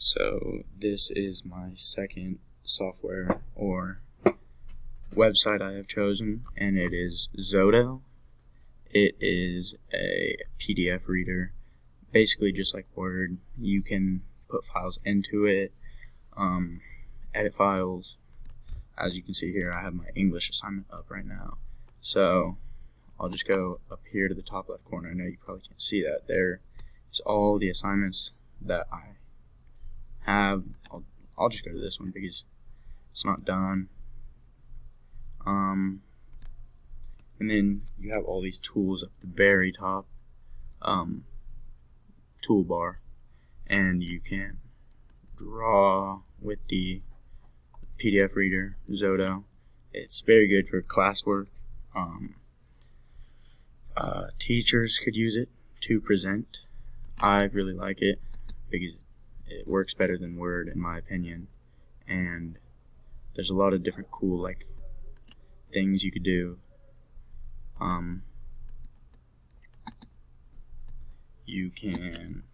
So this is my second software or website I have chosen, and it is Zoto. It is a PDF reader, basically just like Word. You can put files into it, edit files. As you can see here, I have my English assignment up right now. So I'll just go up here to the top left corner. I know you probably can't see that. There is all the assignments that I have. I'll just go to this one because it's not done. And then you have all these tools up the very top toolbar, and you can draw with the PDF reader, Zoto. It's very good for classwork. Teachers could use it to present. I really like it because it works better than Word in my opinion, and there's a lot of different cool things you could do. You can